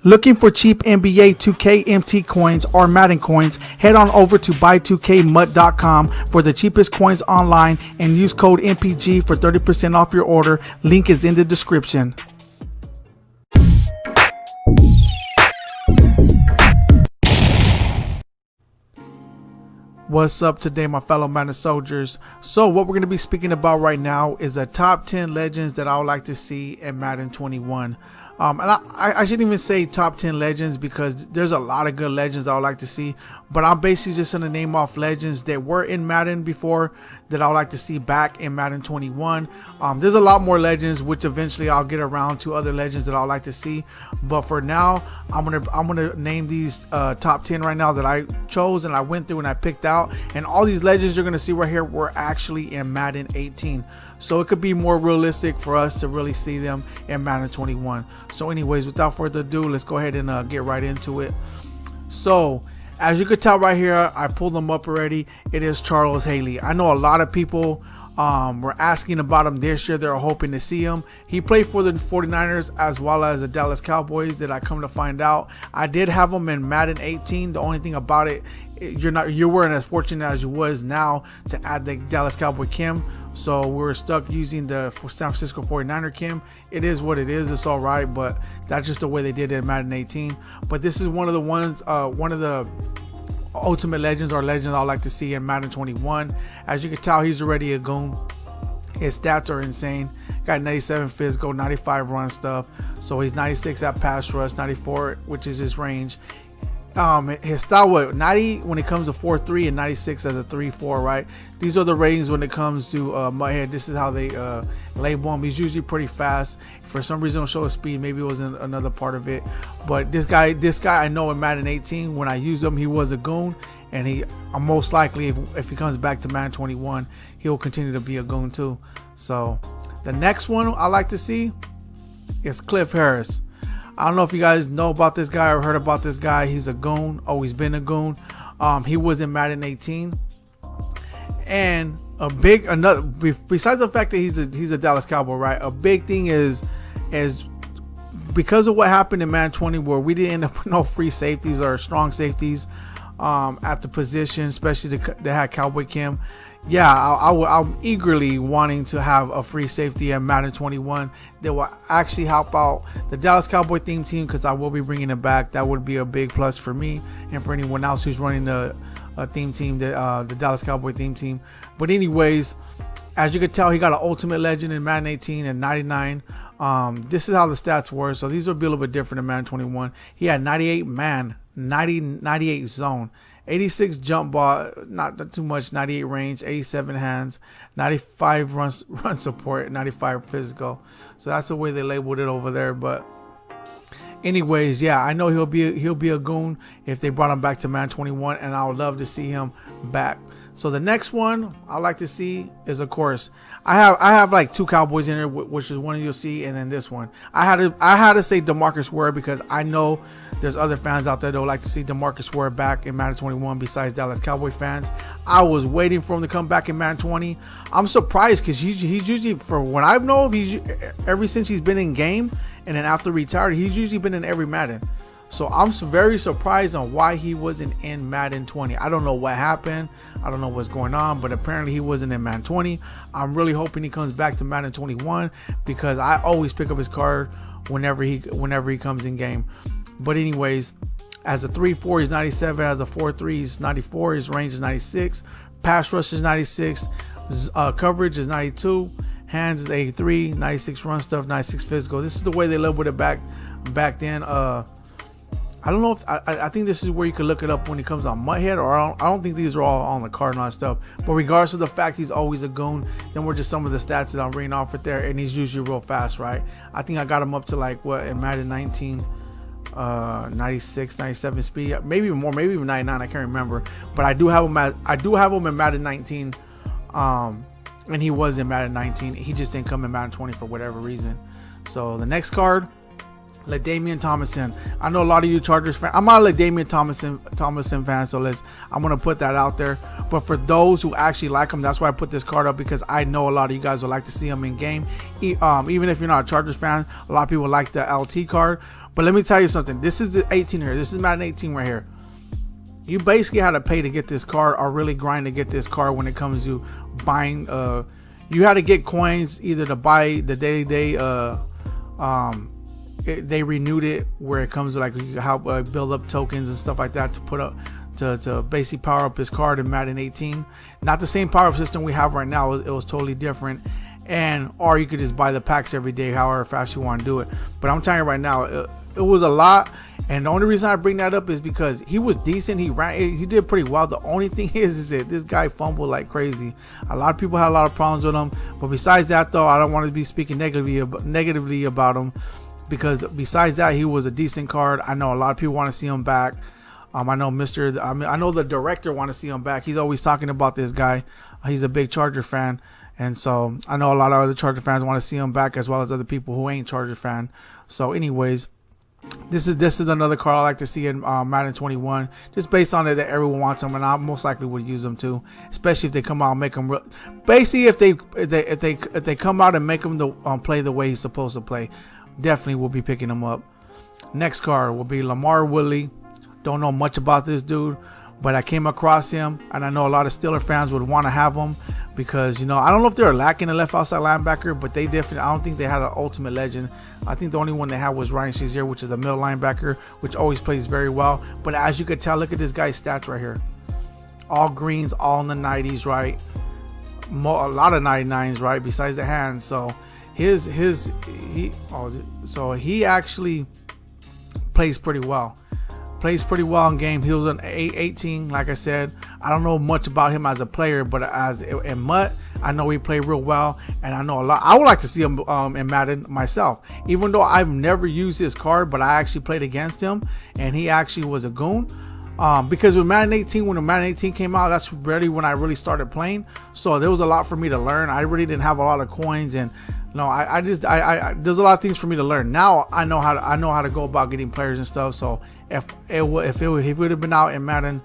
Looking for cheap NBA 2K MT coins or Madden coins? Head on over to buy2kmut.com for the cheapest coins online and use code MPG for 30% off your order. Link is in the description. What's up today, my fellow Madden soldiers? So what we're going to be speaking about right now is the top 10 legends that I would like to see in Madden 21. And I shouldn't even say top 10 legends because there's a lot of good legends I would like to see, but I'm basically just going to name off legends that were in Madden before that I would like to see back in Madden 21. There's a lot more legends, which eventually I'll get around to other legends that I would like to see, but for now I'm gonna name these top 10 right now that I chose and I went through and I picked out, and all these legends you're gonna see right here were actually in Madden 18, so it could be more realistic for us to really see them in Madden 21. So anyways, without further ado, let's go ahead and get right into it. So as you could tell right here, I pulled them up already. It is Charles Haley. I know a lot of people were asking about him this year. They're hoping to see him. He played for the 49ers as well as the Dallas Cowboys. That I come to find out, I did have him in Madden 18. The only thing about it, you weren't as fortunate as you was now to add the Dallas Cowboy Kim. So we're stuck using the San Francisco 49er Kim. It is what it is. It's all right, but that's just the way they did it in Madden 18. But this is one of the ones, one of the ultimate legends or legends I like to see in Madden 21. As you can tell, he's already a goon. His stats are insane. Got 97 physical, 95 run stuff. So he's 96 at pass rush, 94, which is his range. His style, 90 when it comes to 4-3 and 96 as a 3-4, right? These are the ratings when it comes to Mudhead. This is how they label him. He's usually pretty fast. For some reason, don't show his speed. Maybe it was another part of it. But this guy, I know in Madden 18, when I used him, he was a goon, and he most likely, if he comes back to Madden 21, he'll continue to be a goon too. So the next one I like to see is Cliff Harris. I don't know if you guys know about this guy or heard about this guy. He's a goon, always been a goon. He was in Madden 18, and besides the fact that he's a Dallas Cowboy, right? A big thing is because of what happened in Madden 20, where we didn't end up with no free safeties or strong safeties at the position, especially that had Cowboy Kim. Yeah, I'm eagerly wanting to have a free safety at Madden 21 that will actually help out the Dallas Cowboy theme team, because I will be bringing it back. That would be a big plus for me and for anyone else who's running the theme team, the Dallas Cowboy theme team. But anyways, as you can tell, he got an ultimate legend in Madden 18 and 99. This is how the stats were. So these will be a little bit different in Madden 21. He had 98 man, 98 zone, 86 jump ball, not too much, 98 range, 87 hands, 95 run support, 95 physical. So that's the way they labeled it over there. But anyways, yeah, I know he'll be a goon if they brought him back to Madden 21, and I would love to see him back. So the next one I like to see is, of course, I have like two Cowboys in there, which is one you'll see, and then this one. I had to say DeMarcus Ware, because I know there's other fans out there that would like to see DeMarcus Ware back in Madden 21 besides Dallas Cowboy fans. I was waiting for him to come back in Madden 20. I'm surprised, because he's usually, for what I know of, ever since he's been in game and then after retired, he's usually been in every Madden. So I'm very surprised on why he wasn't in Madden 20. I don't know what happened. I don't know what's going on, but apparently he wasn't in Madden 20. I'm really hoping he comes back to Madden 21, because I always pick up his card whenever he comes in game. But anyways, as a 3-4, he's 97. As a 4-3, he's 94. His range is 96. Pass rush is 96. Coverage is 92. Hands is 83. 96 run stuff, 96 physical. This is the way they labeled it back then. I don't know if I think this is where you can look it up when it comes on Mudhead, or I don't think these are all on the card and all that stuff. But regardless of the fact he's always a goon, then we're just some of the stats that I'm reading off right there, and he's usually real fast, right? I think I got him up to like what in Madden 19, 96, 97 speed, maybe even more, maybe even 99. I can't remember, but I do have him in Madden 19, and he was in Madden 19. He just didn't come in Madden 20 for whatever reason. So the next card, let Damian Thomas in. I know a lot of you Chargers fans. I'm not a Damian Thomas fan, so I'm gonna put that out there. But for those who actually like him, that's why I put this card up, because I know a lot of you guys would like to see him in game. Even if you're not a Chargers fan, a lot of people like the LT card. But let me tell you something. This is the 18 here. This is Madden 18 right here. You basically had to pay to get this card, or really grind to get this card when it comes to buying. You had to get coins either to buy the day-to-day. They renewed it where it comes to like you help build up tokens and stuff like that to put up to basically power up his card in Madden 18. Not the same power up system we have right now. It was totally different. And or you could just buy the packs every day, however fast you want to do it. But I'm telling you right now, it was a lot. And the only reason I bring that up is because he was decent. He did pretty well. The only thing is that this guy fumbled like crazy. A lot of people had a lot of problems with him. But besides that, though, I don't want to be speaking negatively about him, because besides that, he was a decent card. I know a lot of people want to see him back. I know I know the director want to see him back. He's always talking about this guy. He's a big Charger fan. And so I know a lot of other Charger fans want to see him back, as well as other people who ain't Charger fan. So anyways, this is another card I like to see in Madden 21, just based on it that everyone wants them, and I most likely would use them too, especially if they come out and make them basically if they come out and make them play the way he's supposed to play. Definitely will be picking them up. Next card will be Lamar Willie. Don't know much about this dude, but I came across him, and I know a lot of Steeler fans would want to have him because, you know, I don't know if they're lacking a left outside linebacker, but they definitely, I don't think they had an ultimate legend. I think the only one they had was Ryan Shazier, which is a middle linebacker, which always plays very well. But as you could tell, look at this guy's stats right here. All greens, all in the 90s, right? A lot of 99s, right? Besides the hands. So he actually plays pretty well. Plays pretty well in game. He was an 18, like I said. I don't know much about him as a player, but as in MUT, I know he played real well, and I know a lot. I would like to see him in Madden myself, even though I've never used his card, but I actually played against him, and he actually was a goon. Because when Madden 18 came out, that's really when I really started playing. So there was a lot for me to learn. I really didn't have a lot of coins, and no, I there's a lot of things for me to learn. Now I know how to go about getting players and stuff. So if it would have been out in Madden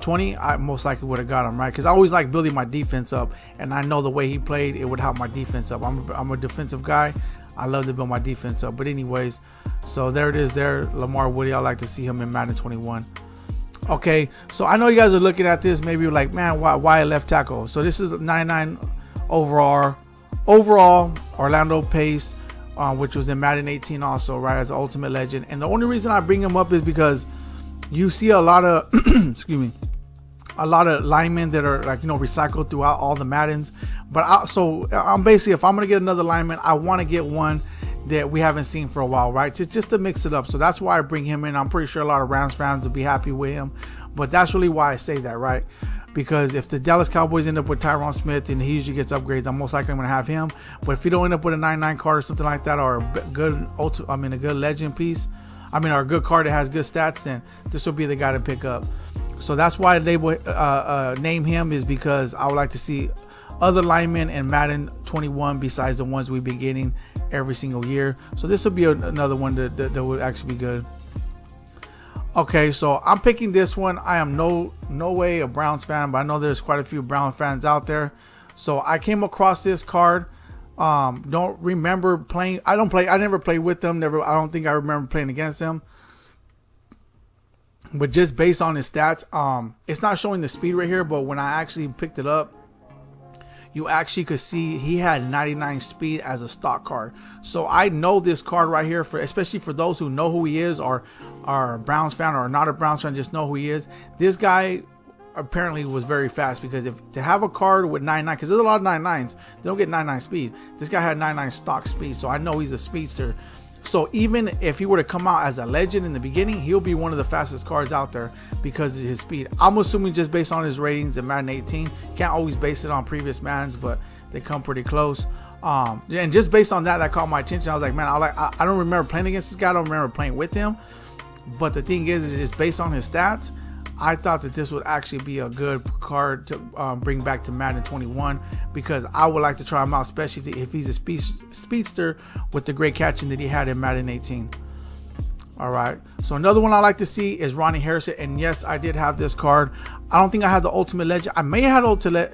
20, I most likely would have got him, right? Because I always like building my defense up, and I know the way he played, it would help my defense up. I'm a defensive guy. I love to build my defense up. But anyways, so there it is. There, Lamar Woody. I like to see him in Madden 21. Okay, so I know you guys are looking at this, maybe you're like, man, why a left tackle? So this is 99 overall Orlando Pace, which was in Madden 18 also, right, as an ultimate legend. And the only reason I bring him up is because you see a lot of a lot of linemen that are, like, you know, recycled throughout all the Maddens. But I'm basically, if I'm gonna get another lineman, I want to get one that we haven't seen for a while, right? Just to mix it up. So that's why I bring him in. I'm pretty sure a lot of Rams fans will be happy with him, but that's really why I say that, right? Because if the Dallas Cowboys end up with Tyron Smith and he usually gets upgrades, I'm most likely going to have him. But if you don't end up with a 99 card or something like that, or a good legend piece, or a good card that has good stats, then this will be the guy to pick up. So that's why they would name him, is because I would like to see other linemen in Madden 21 besides the ones we've been getting every single year. So this will be another one that would actually be good. Okay, so I'm picking this one. I am no way a Browns fan, but I know there's quite a few Brown fans out there. So I came across this card. Don't remember playing. I never played with them. I don't think I remember playing against them. But just based on his stats, it's not showing the speed right here, but when I actually picked it up, you actually could see he had 99 speed as a stock card. So I know this card right here, especially for those who know who he is, or are a Browns fan or not a Browns fan, just know who he is. This guy apparently was very fast, because to have a card with 99, because there's a lot of 99s, they don't get 99 speed. This guy had 99 stock speed, so I know he's a speedster. So even if he were to come out as a legend in the beginning, he'll be one of the fastest cards out there because of his speed. I'm assuming just based on his ratings in Madden 18. Can't always base it on previous Maddens, but they come pretty close. And just based on that caught my attention. I was like, man, I don't remember playing against this guy. I don't remember playing with him. But the thing is just based on his stats, I thought that this would actually be a good card to bring back to Madden 21, because I would like to try him out, especially if he's a speedster with the great catching that he had in Madden 18. All right, so another one I like to see is Ronnie Harrison, and yes, I did have this card. I don't think I had the Ultimate Legend. I may have had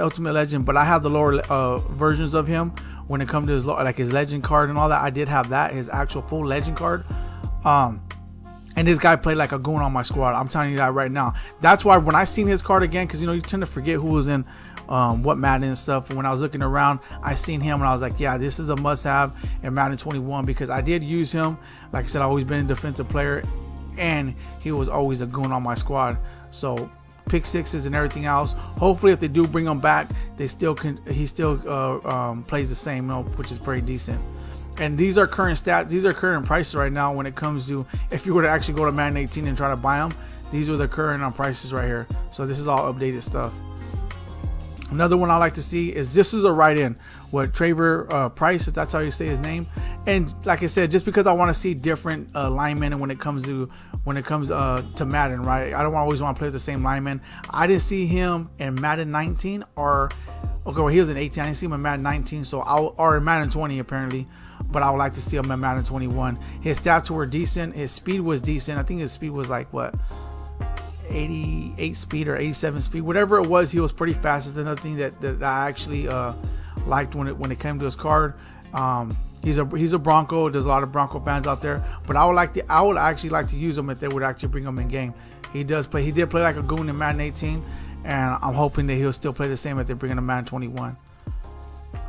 Ultimate Legend, but I have the lower versions of him when it comes to his Legend card and all that. I did have that, his actual full Legend card. And this guy played like a goon on my squad. I'm telling you that right now. That's why when I seen his card again, because you tend to forget who was in what Madden and stuff. When I was looking around, I seen him and I was like, yeah, this is a must-have in Madden 21, because I did use him. Like I said, I've always been a defensive player, and he was always a goon on my squad. So pick sixes and everything else. Hopefully, if they do bring him back, they still can. He still plays the same, which is pretty decent. And these are current stats. These are current prices right now when it comes to if you were to actually go to Madden 18 and try to buy them. These are the current prices right here. So this is all updated stuff. Another one I like to see is this is a write-in with Trevor Price, if that's how you say his name. And like I said, just because I want to see different linemen when it comes to Madden, right? I don't always want to play with the same lineman. I didn't see him in Madden 19 or well, he was in 18. I didn't see him in Madden 19, or in Madden 20 apparently. But I would like to see him in Madden 21. His stats were decent. His speed was decent. I think his speed was like what, 88 speed or 87 speed, whatever it was. He was pretty fast. It's another thing that I actually liked when it came to his card. He's a Bronco. There's a lot of Bronco fans out there, but I would actually like to use him if they would actually bring him in game. He did play like a goon in Madden 18, and I'm hoping that he'll still play the same if they bring him to Madden 21.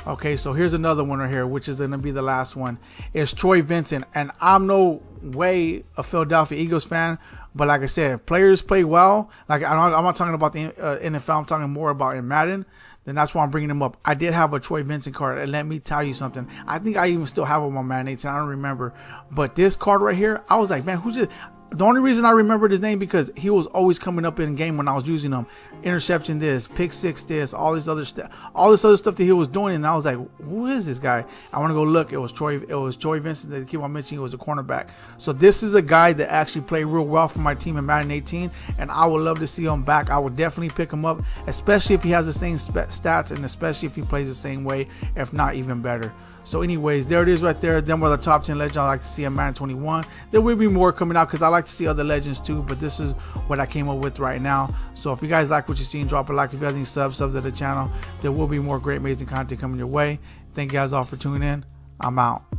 Okay, so here's another one right here, which is going to be the last one. It's Troy Vincent, and I'm no way a Philadelphia Eagles fan, but like I said, if players play well, like I'm not talking about the NFL, I'm talking more about in Madden, then that's why I'm bringing him up. I did have a Troy Vincent card, and let me tell you something. I think I even still have him on Madden 18. I don't remember, but this card right here, I was like, man, who's this? The only reason I remembered his name because he was always coming up in game when I was using him. Interception this, pick six this, all this other stuff that he was doing, and I was like, who is this guy? I want to go look. It was Troy Vincent that they keep on mentioning. He was a cornerback. So this is a guy that actually played real well for my team in Madden 18, and I would love to see him back. I would definitely pick him up, especially if he has the same stats and especially if he plays the same way, if not even better. So anyways, there it is right there. Them were the top 10 legends I like to see in Madden 21. There will be more coming out because I like to see other legends too, but this is what I came up with right now. So if you guys like what you're seeing, drop a like. If you guys need subs to the channel, there will be more great, amazing content coming your way. Thank you guys all for tuning in. I'm out.